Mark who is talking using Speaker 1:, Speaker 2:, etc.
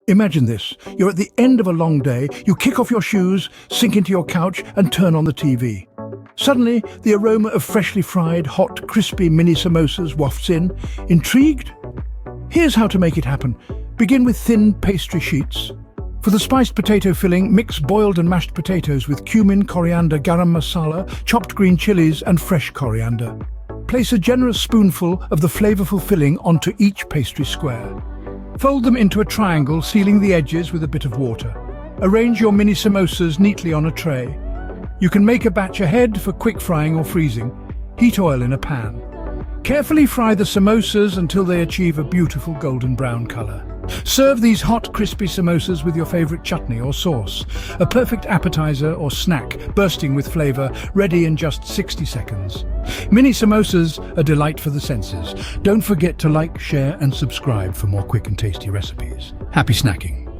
Speaker 1: Imagine this. You're at the end of a long day, you kick off your shoes, sink into your couch and turn on the TV. Suddenly, the aroma of freshly fried, hot, crispy mini samosas wafts in. Intrigued? Here's how to make it happen. Begin with thin pastry sheets. For the spiced potato filling, mix boiled and mashed potatoes with cumin, coriander, garam masala, chopped green chilies and fresh coriander. Place a generous spoonful of the flavorful filling onto each pastry square. Fold them into a triangle, sealing the edges with a bit of water. Arrange your mini samosas neatly on a tray. You can make a batch ahead for quick frying or freezing. Heat oil in a pan. Carefully fry the samosas until they achieve a beautiful golden brown color. Serve these hot, crispy samosas with your favorite chutney or sauce. A perfect appetizer or snack, bursting with flavor, ready in just 60 seconds. Mini samosas, a delight for the senses. Don't forget to like, share and subscribe for more quick and tasty recipes. Happy snacking!